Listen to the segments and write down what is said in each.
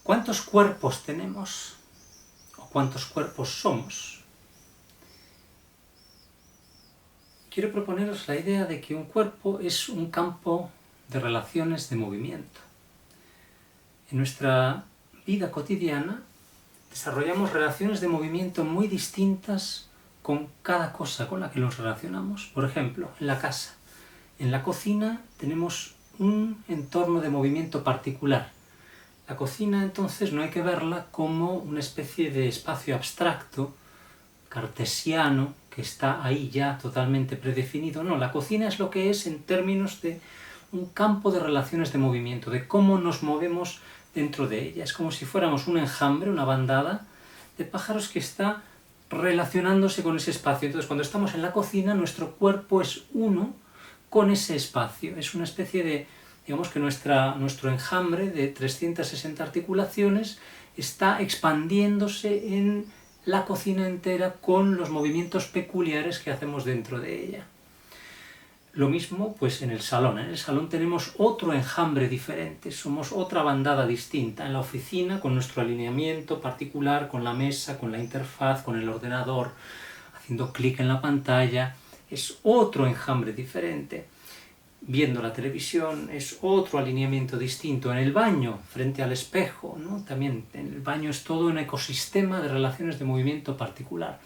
¿Cuántos cuerpos tenemos? ¿O cuántos cuerpos somos? Quiero proponeros la idea de que un cuerpo es un campo de relaciones de movimiento. En nuestra vida cotidiana desarrollamos relaciones de movimiento muy distintas con cada cosa con la que nos relacionamos. Por ejemplo, en la casa. En la cocina tenemos un entorno de movimiento particular. La cocina, entonces, no hay que verla como una especie de espacio abstracto, cartesiano, que está ahí ya totalmente predefinido. No, la cocina es lo que es en términos de un campo de relaciones de movimiento, de cómo nos movemos dentro de ella. Es como si fuéramos un enjambre, una bandada de pájaros que está relacionándose con ese espacio. Entonces, cuando estamos en la cocina, nuestro cuerpo es uno con ese espacio. Es una especie de, digamos que nuestro enjambre de 360 articulaciones está expandiéndose en la cocina entera con los movimientos peculiares que hacemos dentro de ella. Lo mismo pues en el salón. En el salón tenemos otro enjambre diferente, somos otra bandada distinta. En la oficina, con nuestro alineamiento particular, con la mesa, con la interfaz, con el ordenador, haciendo clic en la pantalla, es otro enjambre diferente. Viendo la televisión es otro alineamiento distinto. En el baño, frente al espejo, ¿no? También en el baño es todo un ecosistema de relaciones de movimiento particular.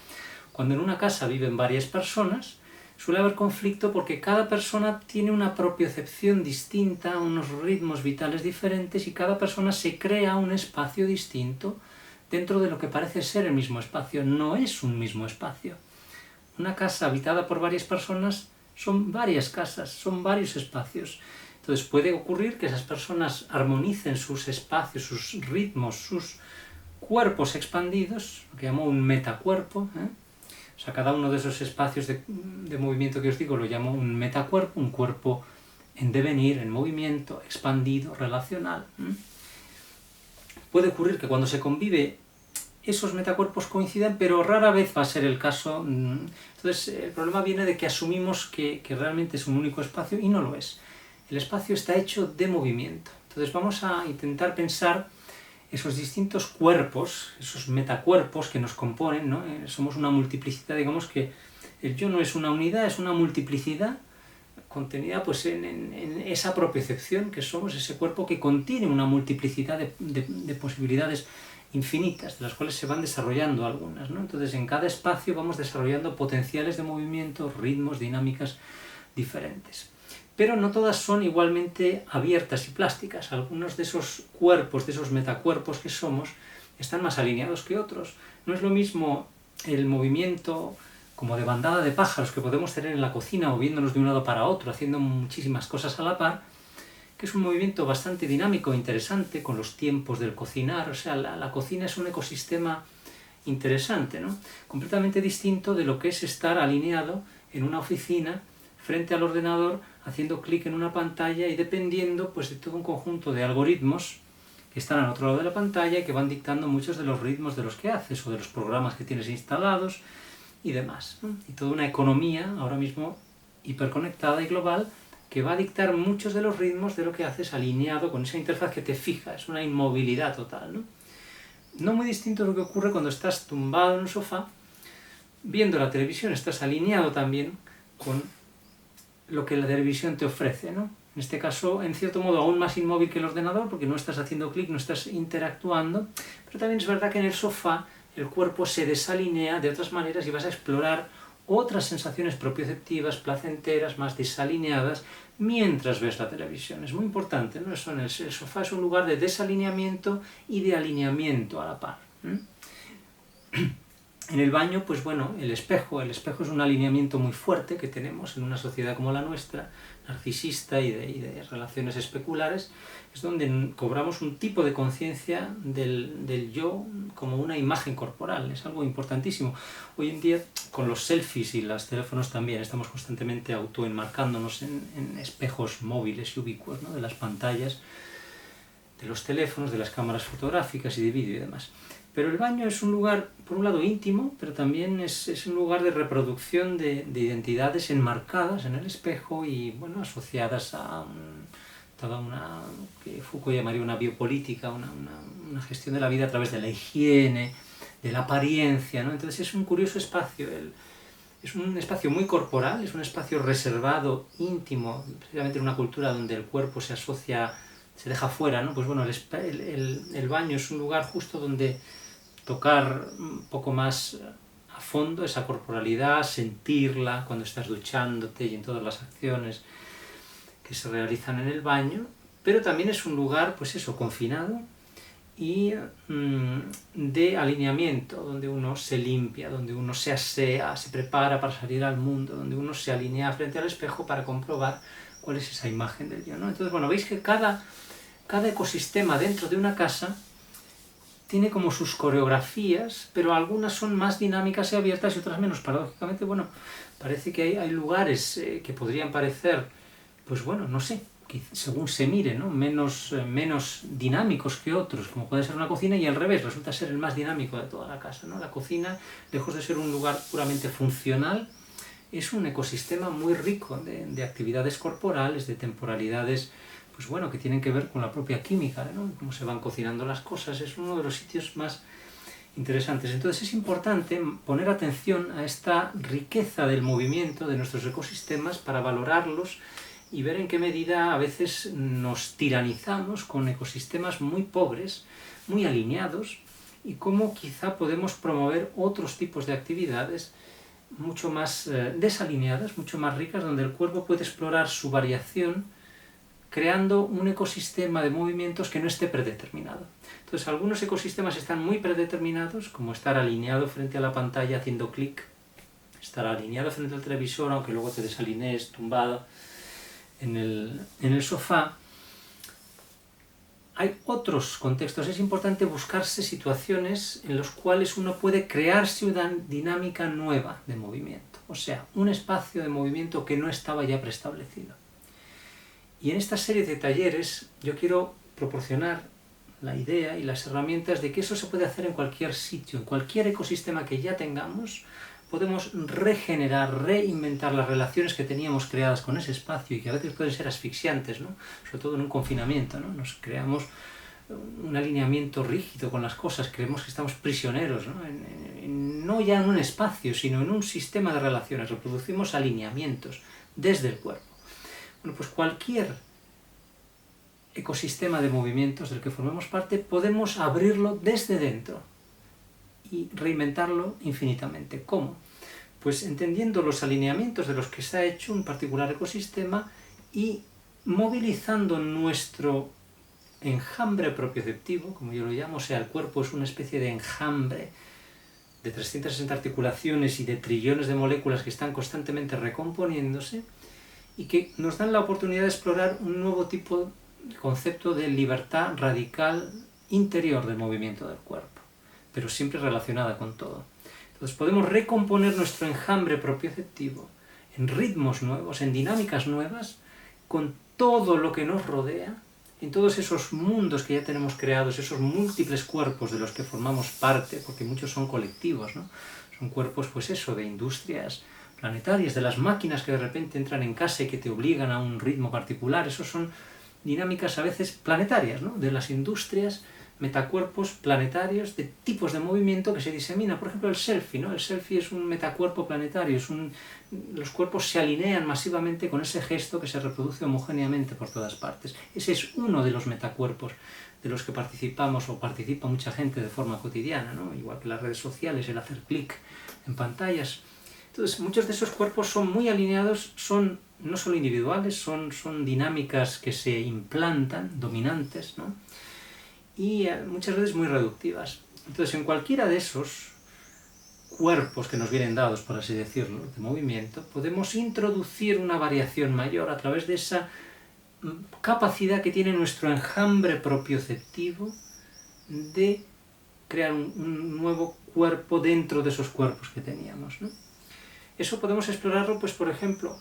Cuando en una casa viven varias personas, suele haber conflicto porque cada persona tiene una propiocepción distinta, unos ritmos vitales diferentes, y cada persona se crea un espacio distinto dentro de lo que parece ser el mismo espacio. No es un mismo espacio. Una casa habitada por varias personas son varias casas, son varios espacios. Entonces puede ocurrir que esas personas armonicen sus espacios, sus ritmos, sus cuerpos expandidos, lo que llamo un metacuerpo, O sea, cada uno de esos espacios de movimiento que os digo lo llamo un metacuerpo, un cuerpo en devenir, en movimiento, expandido, relacional. Puede ocurrir que cuando se convive esos metacuerpos coinciden, pero rara vez va a ser el caso. Entonces el problema viene de que asumimos que realmente es un único espacio y no lo es. El espacio está hecho de movimiento. Entonces vamos a intentar pensar esos distintos cuerpos, esos metacuerpos que nos componen, ¿no? Somos una multiplicidad, digamos que el yo no es una unidad, es una multiplicidad contenida pues, en esa propiocepción que somos, ese cuerpo que contiene una multiplicidad de posibilidades infinitas, de las cuales se van desarrollando algunas, ¿no? Entonces en cada espacio vamos desarrollando potenciales de movimiento, ritmos, dinámicas diferentes. Pero no todas son igualmente abiertas y plásticas. Algunos de esos cuerpos, de esos metacuerpos que somos, están más alineados que otros. No es lo mismo el movimiento como de bandada de pájaros que podemos tener en la cocina, moviéndonos de un lado para otro, haciendo muchísimas cosas a la par, que es un movimiento bastante dinámico e interesante con los tiempos del cocinar. O sea, la cocina es un ecosistema interesante, ¿no? Completamente distinto de lo que es estar alineado en una oficina frente al ordenador, haciendo clic en una pantalla y dependiendo pues, de todo un conjunto de algoritmos que están al otro lado de la pantalla y que van dictando muchos de los ritmos de los que haces o de los programas que tienes instalados y demás, ¿no? Y toda una economía ahora mismo hiperconectada y global que va a dictar muchos de los ritmos de lo que haces alineado con esa interfaz que te fija. Es una inmovilidad total, ¿no? No muy distinto de lo que ocurre cuando estás tumbado en un sofá viendo la televisión, estás alineado también con lo que la televisión te ofrece, ¿no? En este caso, en cierto modo, aún más inmóvil que el ordenador, porque no estás haciendo clic, no estás interactuando, pero también es verdad que en el sofá el cuerpo se desalinea de otras maneras y vas a explorar otras sensaciones propioceptivas, placenteras, más desalineadas, mientras ves la televisión. Es muy importante, ¿no? Eso, el sofá es un lugar de desalineamiento y de alineamiento a la par. En el baño, pues bueno, el espejo es un alineamiento muy fuerte que tenemos en una sociedad como la nuestra, narcisista y de relaciones especulares, es donde cobramos un tipo de conciencia del yo como una imagen corporal. Es algo importantísimo. Hoy en día, con los selfies y los teléfonos también, estamos constantemente autoenmarcándonos en espejos móviles y ubicuos, ¿no? De las pantallas, de los teléfonos, de las cámaras fotográficas y de vídeo y demás. Pero el baño es un lugar, por un lado, íntimo, pero también es un lugar de reproducción de identidades enmarcadas en el espejo y, bueno, asociadas a un toda que Foucault llamaría una biopolítica, una gestión de la vida a través de la higiene, de la apariencia, ¿no? Entonces es un curioso espacio, es un espacio muy corporal, es un espacio reservado, íntimo, precisamente en una cultura donde el cuerpo se asocia, se deja fuera, ¿no? Pues bueno, el baño es un lugar justo donde tocar un poco más a fondo esa corporalidad, sentirla cuando estás duchándote y en todas las acciones que se realizan en el baño, pero también es un lugar, pues eso, confinado y de alineamiento, donde uno se limpia, donde uno se asea, se prepara para salir al mundo, donde uno se alinea frente al espejo para comprobar cuál es esa imagen del yo, ¿no? Entonces, bueno, veis que cada ecosistema dentro de una casa tiene como sus coreografías, pero algunas son más dinámicas y abiertas y otras menos. Paradójicamente, bueno, parece que hay lugares que podrían parecer, pues bueno, no sé, que según se mire, ¿no? menos dinámicos que otros, como puede ser una cocina, y al revés, resulta ser el más dinámico de toda la casa, ¿no? La cocina, lejos de ser un lugar puramente funcional, es un ecosistema muy rico de actividades corporales, de temporalidades, pues bueno, que tienen que ver con la propia química, ¿no? Cómo se van cocinando las cosas, es uno de los sitios más interesantes. Entonces es importante poner atención a esta riqueza del movimiento de nuestros ecosistemas para valorarlos y ver en qué medida a veces nos tiranizamos con ecosistemas muy pobres, muy alineados, y cómo quizá podemos promover otros tipos de actividades mucho más desalineadas, mucho más ricas, donde el cuerpo puede explorar su variación, creando un ecosistema de movimientos que no esté predeterminado. Entonces, algunos ecosistemas están muy predeterminados, como estar alineado frente a la pantalla haciendo clic, estar alineado frente al televisor, aunque luego te desalinees tumbado en el sofá. Hay otros contextos, es importante buscarse situaciones en las cuales uno puede crearse una dinámica nueva de movimiento, o sea, un espacio de movimiento que no estaba ya preestablecido. Y en esta serie de talleres yo quiero proporcionar la idea y las herramientas de que eso se puede hacer en cualquier sitio, en cualquier ecosistema que ya tengamos. Podemos regenerar, reinventar las relaciones que teníamos creadas con ese espacio y que a veces pueden ser asfixiantes, ¿no? Sobre todo en un confinamiento, ¿no? Nos creamos un alineamiento rígido con las cosas, creemos que estamos prisioneros, ¿no? No ya en un espacio, sino en un sistema de relaciones. Reproducimos alineamientos desde el cuerpo. Bueno, pues cualquier ecosistema de movimientos del que formemos parte podemos abrirlo desde dentro y reinventarlo infinitamente. ¿Cómo? Pues entendiendo los alineamientos de los que se ha hecho un particular ecosistema y movilizando nuestro enjambre propioceptivo, como yo lo llamo, o sea, el cuerpo es una especie de enjambre de 360 articulaciones y de trillones de moléculas que están constantemente recomponiéndose y que nos dan la oportunidad de explorar un nuevo tipo de concepto de libertad radical interior del movimiento del cuerpo, pero siempre relacionada con todo. Entonces podemos recomponer nuestro enjambre propioceptivo en ritmos nuevos, en dinámicas nuevas, con todo lo que nos rodea, en todos esos mundos que ya tenemos creados, esos múltiples cuerpos de los que formamos parte, porque muchos son colectivos, ¿no? Son cuerpos, pues eso, de industrias planetarias, de las máquinas que de repente entran en casa y que te obligan a un ritmo particular. Esos son dinámicas a veces planetarias, ¿no? De las industrias, metacuerpos planetarios de tipos de movimiento que se disemina. Por ejemplo, el selfie, ¿no? El selfie es un metacuerpo planetario, los cuerpos se alinean masivamente con ese gesto que se reproduce homogéneamente por todas partes. Ese es uno de los metacuerpos de los que participamos o participa mucha gente de forma cotidiana, ¿no? Igual que las redes sociales, el hacer clic en pantallas. Entonces, muchos de esos cuerpos son muy alineados, son no solo individuales, son dinámicas que se implantan, dominantes, ¿no? Y muchas veces muy reductivas. Entonces, en cualquiera de esos cuerpos que nos vienen dados, por así decirlo, de movimiento, podemos introducir una variación mayor a través de esa capacidad que tiene nuestro enjambre propioceptivo de crear un nuevo cuerpo dentro de esos cuerpos que teníamos, ¿no? Eso podemos explorarlo, pues por ejemplo,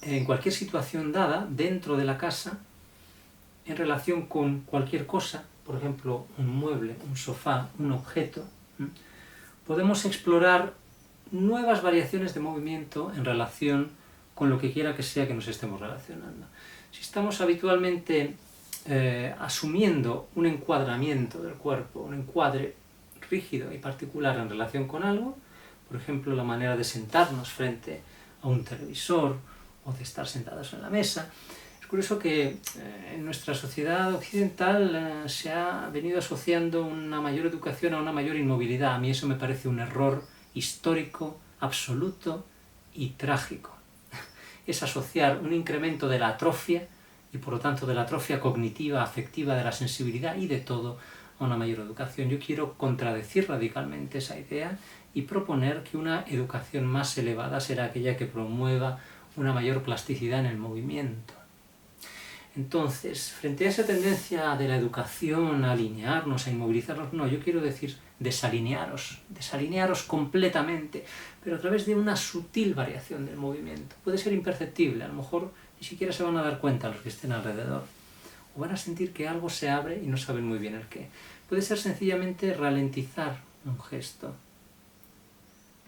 en cualquier situación dada, dentro de la casa, en relación con cualquier cosa, por ejemplo, un mueble, un sofá, un objeto, podemos explorar nuevas variaciones de movimiento en relación con lo que quiera que sea que nos estemos relacionando. Si estamos habitualmente asumiendo un encuadramiento del cuerpo, un encuadre rígido y particular en relación con algo, por ejemplo, la manera de sentarnos frente a un televisor o de estar sentados en la mesa, es curioso que en nuestra sociedad occidental se ha venido asociando una mayor educación a una mayor inmovilidad. A mí eso me parece un error histórico, absoluto y trágico. Es asociar un incremento de la atrofia y por lo tanto de la atrofia cognitiva, afectiva, de la sensibilidad y de todo a una mayor educación. Yo quiero contradecir radicalmente esa idea y proponer que una educación más elevada será aquella que promueva una mayor plasticidad en el movimiento. Entonces, frente a esa tendencia de la educación a alinearnos, a inmovilizarnos, no, yo quiero decir desalinearos completamente, pero a través de una sutil variación del movimiento. Puede ser imperceptible, a lo mejor ni siquiera se van a dar cuenta los que estén alrededor, o van a sentir que algo se abre y no saben muy bien el qué. Puede ser sencillamente ralentizar un gesto,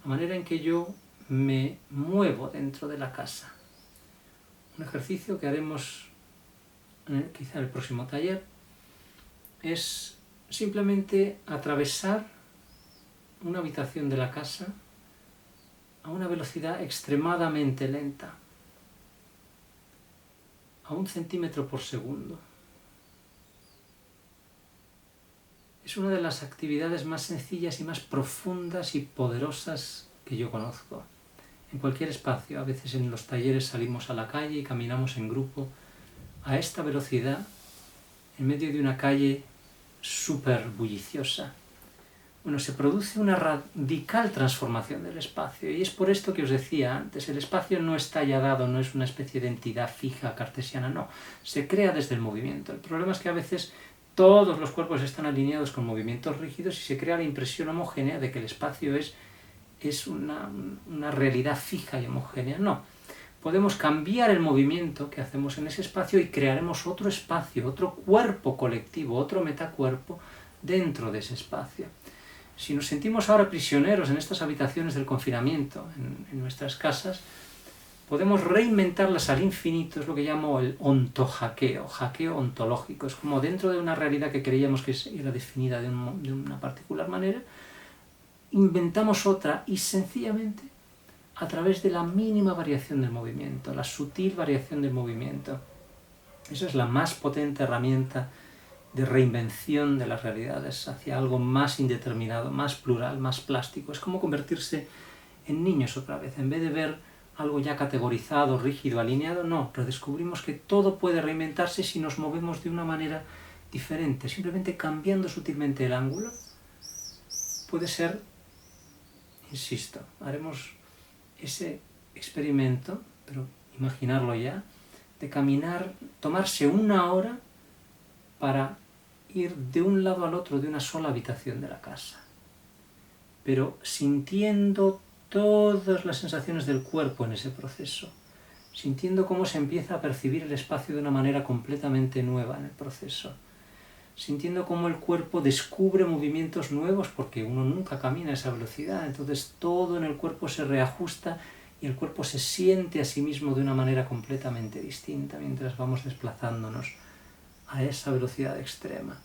la manera en que yo me muevo dentro de la casa. Un ejercicio que haremos quizá el próximo taller, es simplemente atravesar una habitación de la casa a una velocidad extremadamente lenta, a 1 centímetro por segundo. Es una de las actividades más sencillas y más profundas y poderosas que yo conozco. En cualquier espacio, a veces en los talleres salimos a la calle y caminamos en grupo a esta velocidad, en medio de una calle súper bulliciosa. Bueno, se produce una radical transformación del espacio, y es por esto que os decía antes, el espacio no está ya dado, no es una especie de entidad fija cartesiana, no, se crea desde el movimiento. El problema es que a veces todos los cuerpos están alineados con movimientos rígidos y se crea la impresión homogénea de que el espacio es una realidad fija y homogénea. No. Podemos cambiar el movimiento que hacemos en ese espacio y crearemos otro espacio, otro cuerpo colectivo, otro metacuerpo dentro de ese espacio. Si nos sentimos ahora prisioneros en estas habitaciones del confinamiento, en nuestras casas, podemos reinventarlas al infinito, es lo que llamo el ontohackeo, hackeo ontológico. Es como dentro de una realidad que creíamos que era definida de una particular manera, inventamos otra y sencillamente a través de la mínima variación del movimiento, la sutil variación del movimiento. Esa es la más potente herramienta de reinvención de las realidades hacia algo más indeterminado, más plural, más plástico. Es como convertirse en niños otra vez. En vez de ver algo ya categorizado, rígido, alineado, no, redescubrimos que todo puede reinventarse si nos movemos de una manera diferente, simplemente cambiando sutilmente el ángulo. Puede ser, insisto, haremos ese experimento, pero imaginarlo ya, de caminar, tomarse 1 hora para ir de un lado al otro de una sola habitación de la casa, pero sintiendo todas las sensaciones del cuerpo en ese proceso, sintiendo cómo se empieza a percibir el espacio de una manera completamente nueva en el proceso, sintiendo cómo el cuerpo descubre movimientos nuevos, porque uno nunca camina a esa velocidad, entonces todo en el cuerpo se reajusta y el cuerpo se siente a sí mismo de una manera completamente distinta mientras vamos desplazándonos a esa velocidad extrema.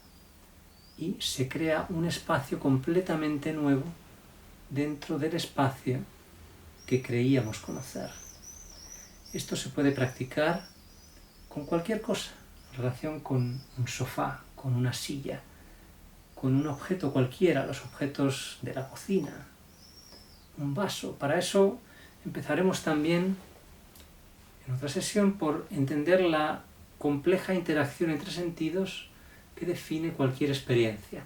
Y se crea un espacio completamente nuevo dentro del espacio que creíamos conocer. Esto se puede practicar con cualquier cosa, en relación con un sofá, con una silla, con un objeto cualquiera, los objetos de la cocina, un vaso. Para eso empezaremos también en otra sesión por entender la compleja interacción entre sentidos que define cualquier experiencia.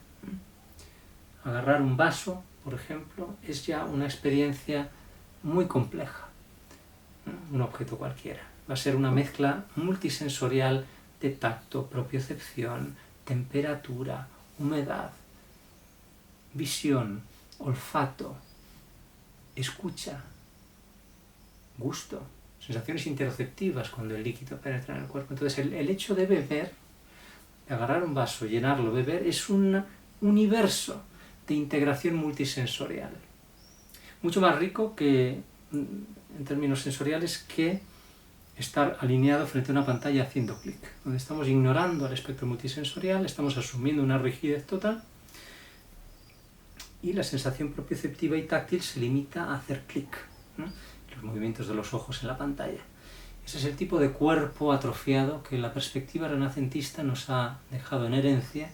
Agarrar un vaso, por ejemplo, es ya una experiencia muy compleja. Un objeto cualquiera. Va a ser una mezcla multisensorial de tacto, propiocepción, temperatura, humedad, visión, olfato, escucha, gusto, sensaciones interoceptivas cuando el líquido penetra en el cuerpo. Entonces el hecho de beber, de agarrar un vaso, llenarlo, beber, es un universo de integración multisensorial. Mucho más rico que, en términos sensoriales, que estar alineado frente a una pantalla haciendo clic, donde estamos ignorando el espectro multisensorial, estamos asumiendo una rigidez total y la sensación propioceptiva y táctil se limita a hacer clic, ¿no? Los movimientos de los ojos en la pantalla. Ese es el tipo de cuerpo atrofiado que la perspectiva renacentista nos ha dejado en herencia,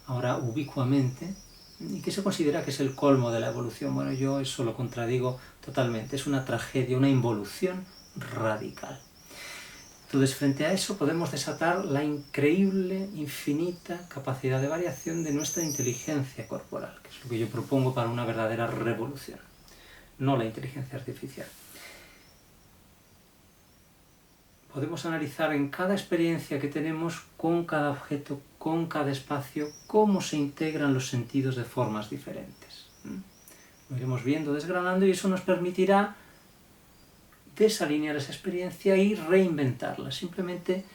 ahora ubicuamente, y que se considera que es el colmo de la evolución. Bueno, yo eso lo contradigo totalmente, es una tragedia, una involución radical. Entonces, frente a eso podemos desatar la increíble, infinita capacidad de variación de nuestra inteligencia corporal, que es lo que yo propongo para una verdadera revolución, no la inteligencia artificial. Podemos analizar en cada experiencia que tenemos, con cada objeto, con cada espacio, cómo se integran los sentidos de formas diferentes. Lo iremos viendo, desgranando, y eso nos permitirá desalinear esa experiencia y reinventarla, simplemente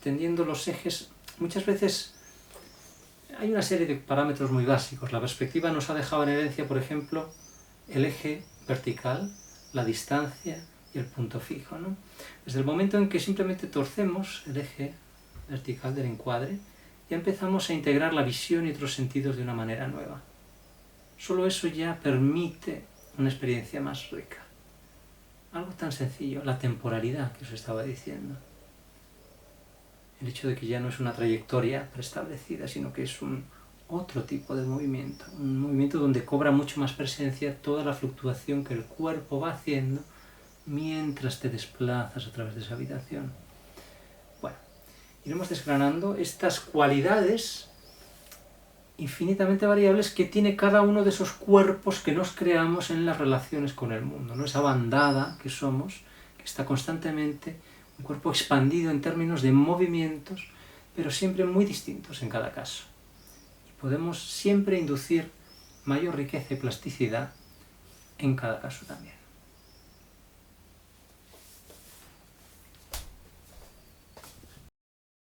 tendiendo los ejes. Muchas veces hay una serie de parámetros muy básicos. La perspectiva nos ha dejado en herencia, por ejemplo, el eje vertical, la distancia y el punto fijo, ¿no? Desde el momento en que simplemente torcemos el eje vertical del encuadre, ya empezamos a integrar la visión y otros sentidos de una manera nueva. Solo eso ya permite una experiencia más rica. Algo tan sencillo, la temporalidad que os estaba diciendo. El hecho de que ya no es una trayectoria preestablecida, sino que es otro tipo de movimiento. Un movimiento donde cobra mucho más presencia toda la fluctuación que el cuerpo va haciendo mientras te desplazas a través de esa habitación. Bueno, iremos desgranando estas cualidades infinitamente variables que tiene cada uno de esos cuerpos que nos creamos en las relaciones con el mundo, ¿no? Esa bandada que somos, que está constantemente, un cuerpo expandido en términos de movimientos, pero siempre muy distintos en cada caso. Y podemos siempre inducir mayor riqueza y plasticidad en cada caso también.